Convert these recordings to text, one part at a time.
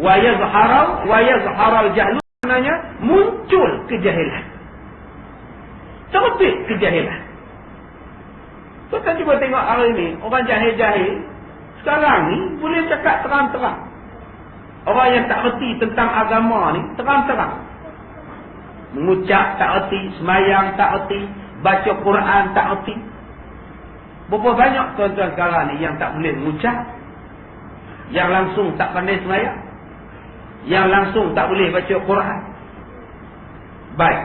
Wa yazharal jahlu, maknanya muncul kejahilan. Terbit kejahilan. Tuan cuba tengok hari ni, orang jahil-jahil sekarang ni boleh cakap terang-terang. Orang yang tak erti tentang agama ni terang-terang. Mengucap tak erti, semayang tak erti, baca Quran tak erti. Berapa banyak tuan-tuan sekarang ni yang tak boleh mengucap, yang langsung tak pandai semayang, yang langsung tak boleh baca Quran. Baik,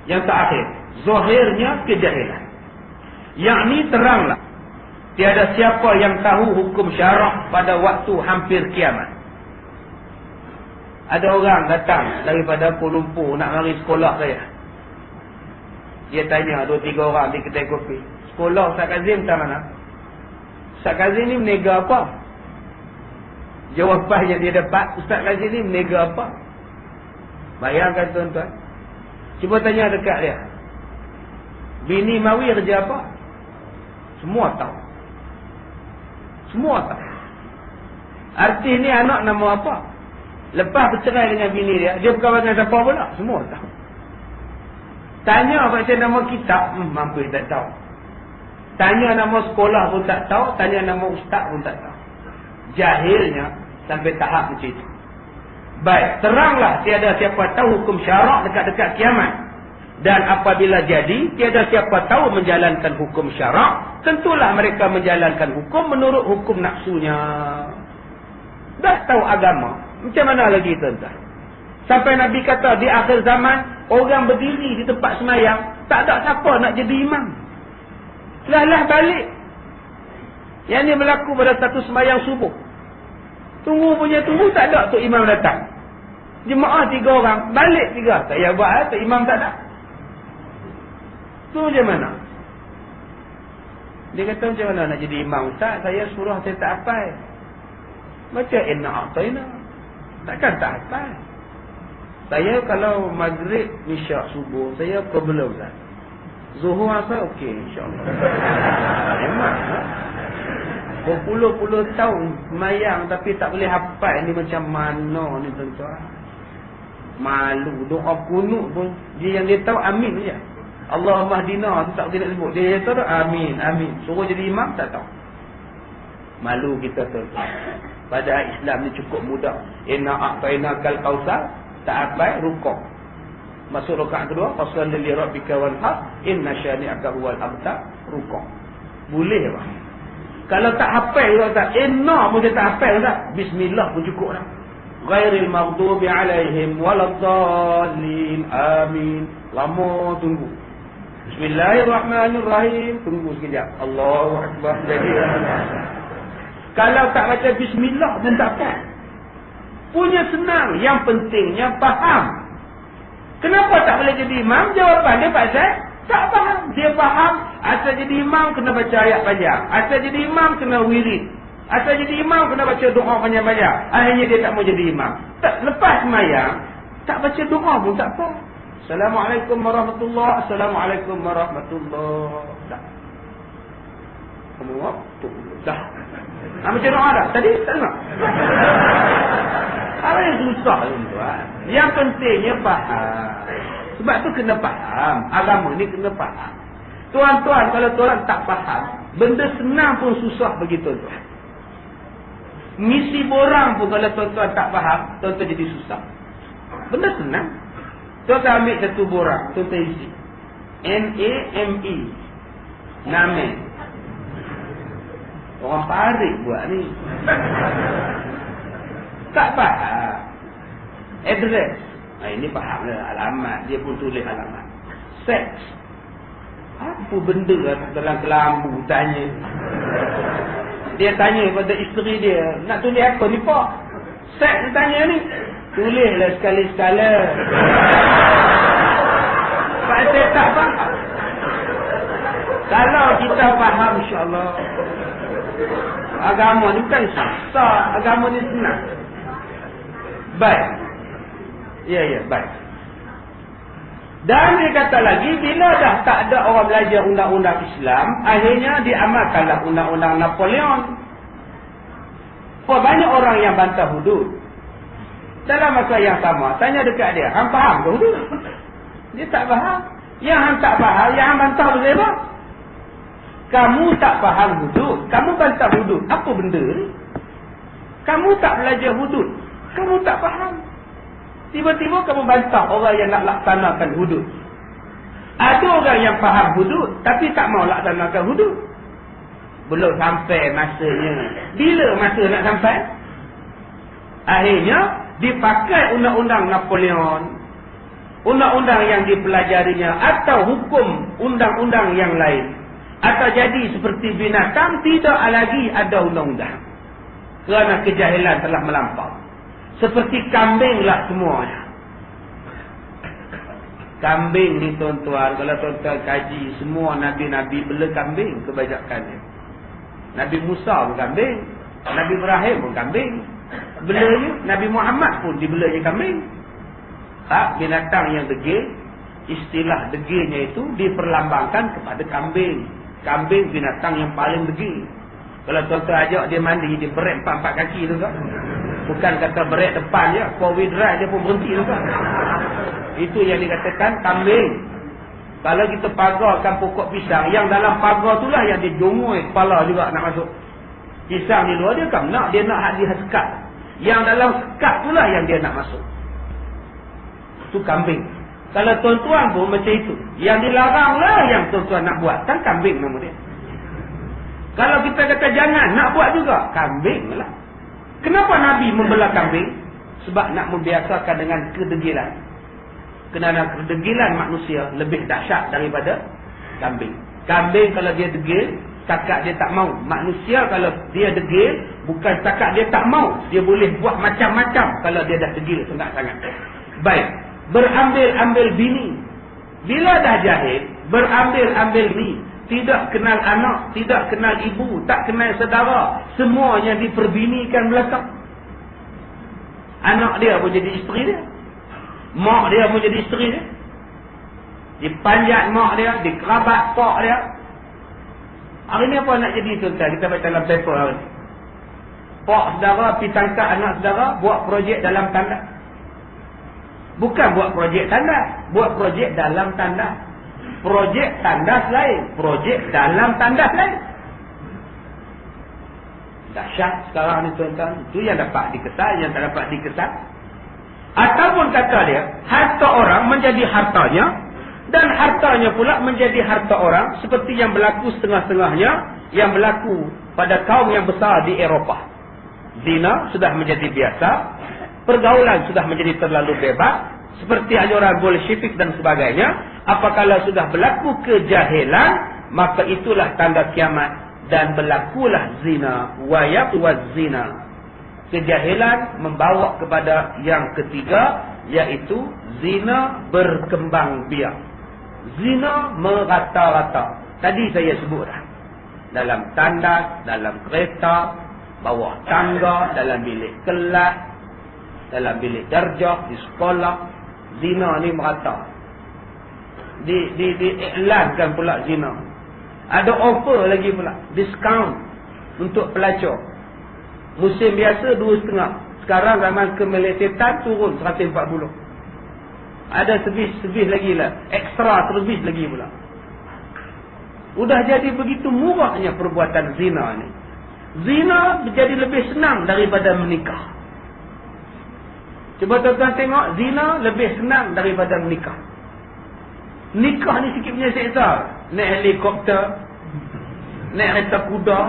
yang terakhir, zahirnya kejahilan. Yang ni teranglah, tiada siapa yang tahu hukum syarak pada waktu hampir kiamat. Ada orang datang daripada Kuala Lumpur nak mari sekolah saya. Dia tanya 2-3 orang di kedai kopi, sekolah Ustaz Kazim tak mana? Ustaz Kazim ni menega apa? Jawapan yang dia dapat, Ustaz Kazim ni menega apa? Bayangkan tuan-tuan, cuba tanya dekat dia, bini mawi kerja apa? Semua tahu. Semua tahu. Artis ni anak nama apa? Lepas bercerai dengan bini dia, dia berkawan dengan siapa pula? Semua tahu. Tanya baca nama kitab, mampu tak tahu. Tanya nama sekolah pun tak tahu, tanya nama ustaz pun tak tahu. Jahilnya sampai tahap macam itu. Baik, teranglah tiada siapa tahu hukum syarak dekat-dekat kiamat. Dan apabila jadi, tiada siapa tahu menjalankan hukum syarak, tentulah mereka menjalankan hukum menurut hukum nafsunya. Dah tahu agama, macam mana lagi tuan-tuan? Sampai Nabi kata di akhir zaman, orang berdiri di tempat semayang, tak ada siapa nak jadi imam. Lah balik. Yang ni berlaku pada satu semayang subuh. Tunggu, tak ada tu imam datang. Jemaah 3 orang, balik 3. Tak payah buat, tu imam tak ada. Tu macam mana? Dia kata macam mana nak jadi imam? Ustaz, saya surah saya tak hafal. Macam inna. Takkan tak hafal. Saya kalau maghrib, isyak, subuh, saya problem Ustaz. Zuhur asal okey insya-Allah. Memang. Berpuluh-puluh tahun semayang tapi tak boleh hafal ni macam mana ni tuan-tuan. Malu, doa kunut pun dia yang dia tahu amin je. Allahumma hdina tu tak boleh nak sebut. Dia tahu amin. Suruh jadi imam tak tahu. Malu kita tuan-tuan. Padahal Islam ni cukup mudah. Inna a'tainakal kautsar, tak hafal rukuk. Masuk rakaat kedua, fasholli li rabbika wanhar, inna syani'aka huwal abtar, rukuk. Boleh bang. Kalau tak hafal tak, inna pun dia tak hafal tak, bismillah pun cukup dah. Ghairil maghdubi alaihim waladdallin, amin. Lama tunggu. Bismillahirrahmanirrahim, tunggu sekejap. Allahu akbar. Jadi kalau tak baca bismillah pun tak apa. Punya senang, yang pentingnya faham. Kenapa tak boleh jadi imam? Jawapan dia pasal tak faham. Dia faham, asal jadi imam kena baca ayat panjang. Asal jadi imam kena wirid. Asal jadi imam kena baca doa panjang-panjang. Akhirnya dia tak mau jadi imam. Tak, lepas semayang, tak baca doa pun tak apa. Assalamualaikum warahmatullahi. Assalamualaikum warahmatullahi. Dah. Dah. Macam doa dah. Tadi tak dengar. Apa yang susah tuan? Yang pentingnya faham. Sebab tu kena faham. Agama ni kena faham. Tuan-tuan, kalau tuan tak faham, benda senang pun susah bagi tuan-tuan. Misi borang pun kalau tuan-tuan tak faham, tuan-tuan jadi susah. Benda senang. Tuan-tuan ambil satu borang, tuan-tuan isi NAME, Name. Orang parik buat ni. Tak faham. Address. Ini faham lah. Alamat. Dia pun tulis alamat. Seks. Apa benda dalam kelambu tanya. Dia tanya kepada isteri dia. Nak tulis apa ni pak? Seks dia tanya ni. Tulislah sekali-sekala. Pak saya tak faham. Kalau kita faham insyaAllah. Agama ni bukan susah. Agama ni senang. Baik. Ya, baik. Dan dia kata lagi, bila dah tak ada orang belajar undang-undang Islam, akhirnya diamalkanlah undang-undang Napoleon. Banyak orang yang bantah hudud. Dalam masa yang sama, tanya dekat dia, hang faham ke hudud? Dia tak faham. Yang hang tak faham, yang hang bantah boleh apa? Kamu tak faham hudud, kamu bantah hudud. Apa benda ni? Kamu tak belajar hudud, kamu tak faham. Tiba-tiba kamu bantah orang yang nak laksanakan hudud. Ada orang yang faham hudud, tapi tak mau laksanakan hudud. Belum sampai masanya. Bila masa nak sampai? Akhirnya dipakai undang-undang Napoleon, undang-undang yang dipelajarinya, atau hukum undang-undang yang lain, atau jadi seperti binatang, tidak lagi ada undang-undang kerana kejahilan telah melampau. Seperti kambinglah semuanya. Kambing ni tuan-tuan, kalau tuan-tuan kaji, semua Nabi-Nabi bela kambing kebanyakannya. Nabi Musa pun kambing, Nabi Ibrahim pun kambing, belanya Nabi Muhammad pun dibelanya kambing. Tak, binatang yang degil, istilah degilnya itu diperlambangkan kepada kambing. Kambing binatang yang paling degil. Kalau tuan-tuan ajak dia mandi, dia berat 4 kaki tu kan. Bukan kata berat depan je, 4-wheel drive dia pun berhenti tu kan. Itu yang dikatakan kambing. Kalau kita pagarkan pokok pisang, yang dalam pagar itulah yang dia jongoi kepala juga nak masuk. Pisang di luar dia kan nak, dia nak hadiah sekat. Yang dalam sekat itulah yang dia nak masuk. Itu kambing. Kalau tuan-tuan pun macam itu. Yang dilaranglah yang tuan-tuan nak buat. Kan kambing nama dia. Kalau kita kata jangan, nak buat juga, kambing lah. Kenapa Nabi membela kambing? Sebab nak membiasakan dengan kedegilan. Kerana kedegilan manusia lebih dahsyat daripada kambing. Kambing kalau dia degil, setakat dia tak mau. Manusia kalau dia degil, bukan setakat dia tak mau, dia boleh buat macam-macam kalau dia dah degil sangat-sangat. Baik, berambil-ambil bini. Bila dah jahil, berambil-ambil bini. Tidak kenal anak, tidak kenal ibu, tak kenal saudara. Semuanya diperbinikan belakang. Anak dia pun jadi isteri dia. Mak dia pun jadi isteri dia. Dipanjat mak dia, dikerabat pak dia. Hari ni apa nak jadi tuan-tuan? Kita baca dalam paper hari ni. Pak saudara pergi tangkap anak saudara, buat projek dalam tandas. Bukan buat projek tandas, buat projek dalam tandas. Projek tandas lain, projek dalam tandas lain. Dahsyat sekarang ni tuan-tuan. Itu yang dapat dikesan, yang tak dapat dikesan. Ataupun kata dia, harta orang menjadi hartanya, dan hartanya pula menjadi harta orang, seperti yang berlaku setengah-setengahnya, yang berlaku pada kaum yang besar di Eropah. Zina sudah menjadi biasa, pergaulan sudah menjadi terlalu bebas, seperti anjuran Bolshevik dan sebagainya. Apabila sudah berlaku kejahilan, maka itulah tanda kiamat, dan berlakulah zina, wayab wa zina. Kejahilan membawa kepada yang ketiga, iaitu zina berkembang biak. Zina merata-rata. Tadi saya sebut dah. Dalam tandas, dalam kereta, bawah tangga, dalam bilik kelas, dalam bilik darjah, di sekolah. Zina ni merata. Diiklankan pula zina. Ada offer lagi pula, diskaun untuk pelacur. Musim biasa 2,5. Sekarang zaman kemeletetan turun 140. Ada servis lagi lah, ekstra servis lagi pula. Udah jadi begitu murahnya perbuatan zina ni. Zina menjadi lebih senang daripada menikah. Cuba tuan-tuan tengok, zina lebih senang daripada menikah. Nikah ni sikit punya seksa. Naik helikopter, naik kereta kuda.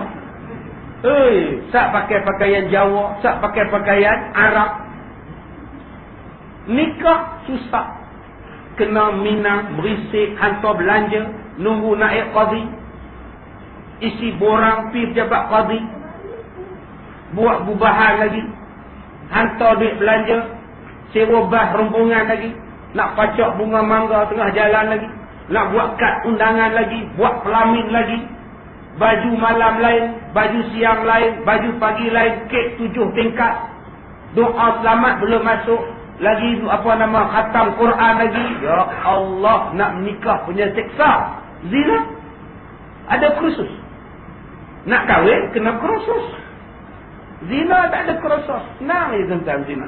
Sak pakai pakaian Jawa, sak pakai pakaian Arab. Nikah susah. Kena minang, berisik, hantar belanja, nunggu naik qadi. Isi borang, pi pejabat qadi. Buat bubahan lagi. Hantar duit belanja. Sewa bas rombongan lagi. Nak pacak bunga mangga tengah jalan lagi. Nak buat kad undangan lagi. Buat pelamin lagi. Baju malam lain, baju siang lain, baju pagi lain, kek 7 tingkat. Doa selamat belum masuk. Lagi khatam Quran lagi. Ya Allah, nak menikah punya seksa. Zina. Ada kursus. Nak kahwin, kena kursus. Zina tak ada kursus. Senang je tentang zina.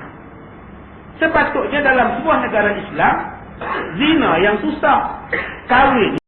Sepatutnya dalam sebuah negara Islam, zina yang susah, kahwin